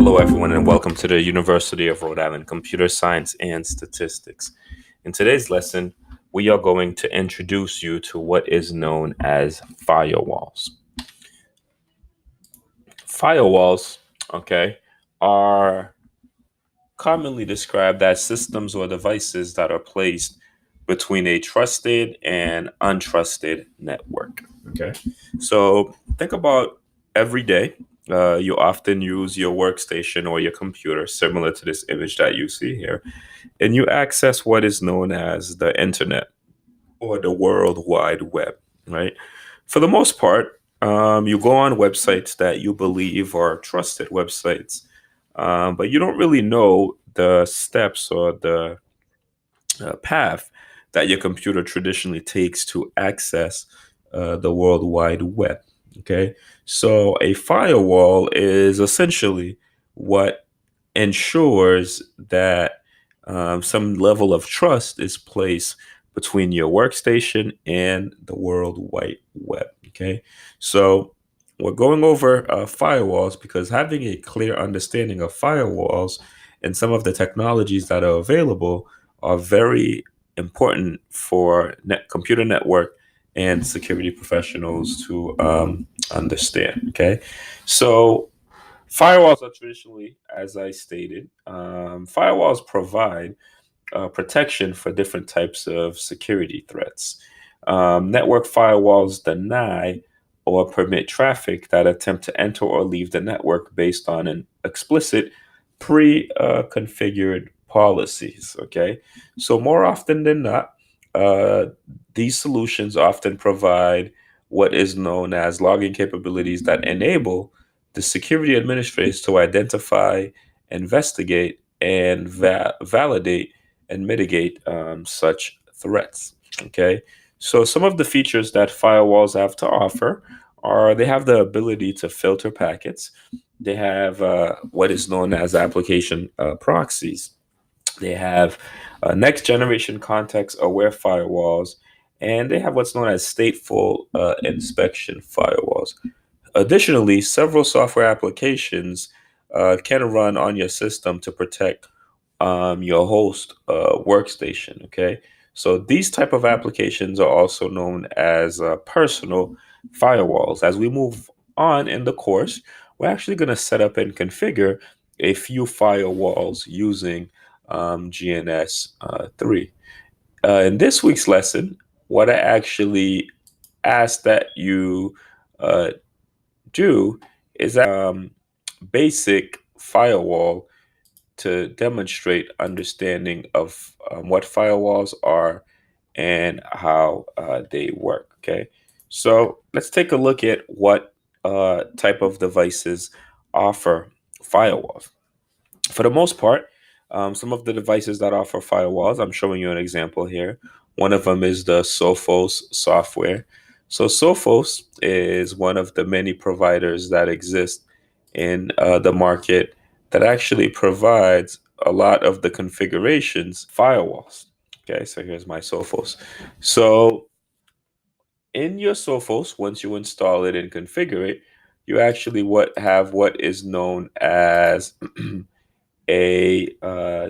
Hello, everyone, and welcome to the University of Rhode Island Computer Science and Statistics. In today's lesson, we are going to introduce you to what is known as firewalls. Firewalls, okay, are commonly described as systems or devices that are placed between a trusted and untrusted network. Okay, so think about every day. You often use your workstation or your computer, similar to this image that you see here, and you access what is known as the internet or the World Wide Web, right? For the most part, you go on websites that you believe are trusted websites, but you don't really know the steps or the path that your computer traditionally takes to access the World Wide Web. Okay, so a firewall is essentially what ensures that some level of trust is placed between your workstation and the World Wide Web. Okay, so we're going over firewalls because having a clear understanding of firewalls and some of the technologies that are available are very important for computer network and security professionals to understand. Okay, so firewalls are traditionally, as I stated, firewalls provide protection for different types of security threats. Network firewalls deny or permit traffic that attempt to enter or leave the network based on an explicit pre-configured policies. Okay, so more often than not, uh, these solutions often provide what is known as logging capabilities that enable the security administrators to identify, investigate, and validate and mitigate such threats. Okay, so some of the features that firewalls have to offer are they have the ability to filter packets. They have what is known as application proxies. They have next generation context aware firewalls, and they have what's known as stateful inspection firewalls. Additionally, several software applications can run on your system to protect your host workstation. Okay, so these type of applications are also known as personal firewalls. As we move on in the course, we're actually going to set up and configure a few firewalls using GNS 3. In this week's lesson, what I actually ask that you uh, do is basic firewall to demonstrate understanding of what firewalls are and how they work. Okay, so let's take a look at what type of devices offer firewalls. For the most part, some of the devices that offer firewalls, I'm showing you an example here. One of them is the Sophos software. So Sophos is one of the many providers that exist in the market that actually provides a lot of the configurations firewalls. Okay, so here's my Sophos. So in your Sophos, once you install it and configure it, you actually have what is known as a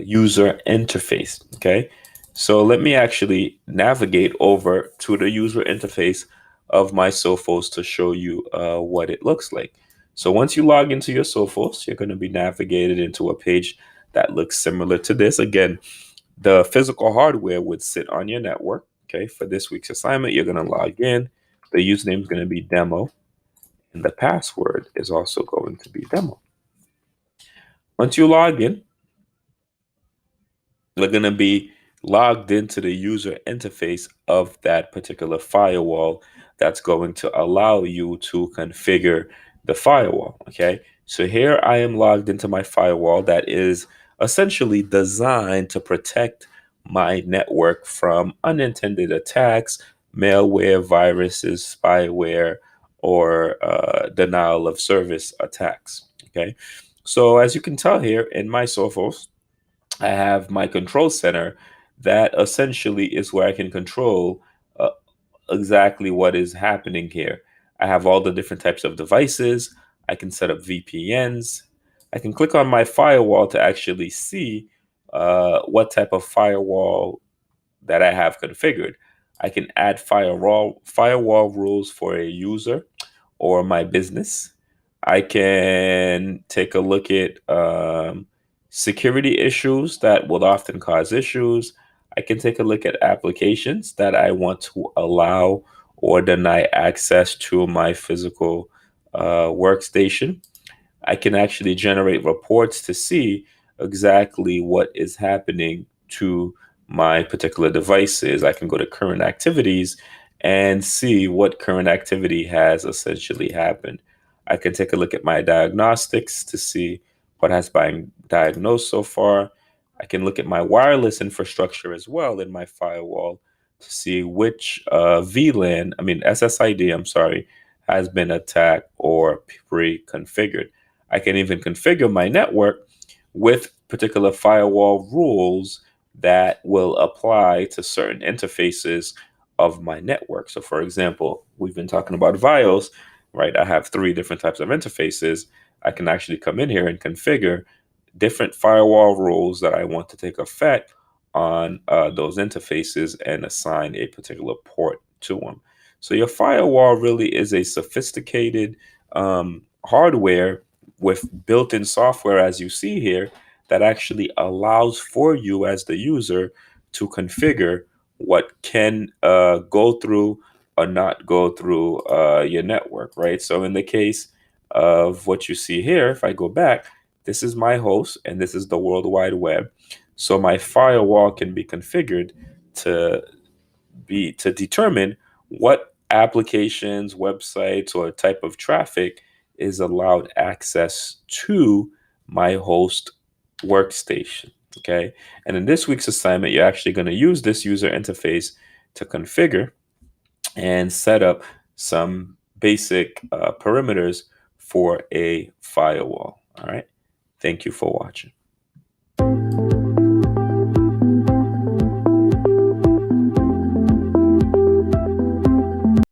user interface. Okay, so let me actually navigate over to the user interface of my Sophos to show you what it looks like. So once you log into your Sophos, you're going to be navigated into a page that looks similar to this. Again, the physical hardware would sit on your network. Okay, for this week's assignment, you're going to log in. The username is going to be demo, and the password is also going to be demo. Once you log in, they're going to be logged into the user interface of that particular firewall that's going to allow you to configure the firewall. Okay, so here I am logged into my firewall that is essentially designed to protect my network from unintended attacks, malware, viruses, spyware, or denial of service attacks. Okay, so as you can tell here in my Sophos, I have my control center that essentially is where I can control uh, exactly what is happening here. I have all the different types of devices. I can set up VPNs. I can click on my firewall to actually see what type of firewall that I have configured. I can add firewall rules for a user or my business. I can take a look at security issues that will often cause issues. I can take a look at applications that I want to allow or deny access to my physical workstation. I can actually generate reports to see exactly what is happening to my particular devices. I can go to current activities and see what current activity has essentially happened. I can take a look at my diagnostics to see what has been diagnosed so far. I can look at my wireless infrastructure as well in my firewall to see which VLAN, I mean SSID, I'm sorry, has been attacked or pre-configured. I can even configure my network with particular firewall rules that will apply to certain interfaces of my network. So, for example, we've been talking about VIOS, right? I have three different types of interfaces. I can actually come in here and configure different firewall rules that I want to take effect on those interfaces and assign a particular port to them. So your firewall really is a sophisticated hardware with built-in software, as you see here, that actually allows for you as the user to configure what can go through or not go through your network, right? So in the case of what you see here, if I go back, this is my host and this is the World Wide Web. So my firewall can be configured to to determine what applications, websites, or type of traffic is allowed access to my host workstation. Okay. And in this week's assignment, you're actually going to use this user interface to configure and set up some basic perimeters for a firewall. All right. Thank you for watching.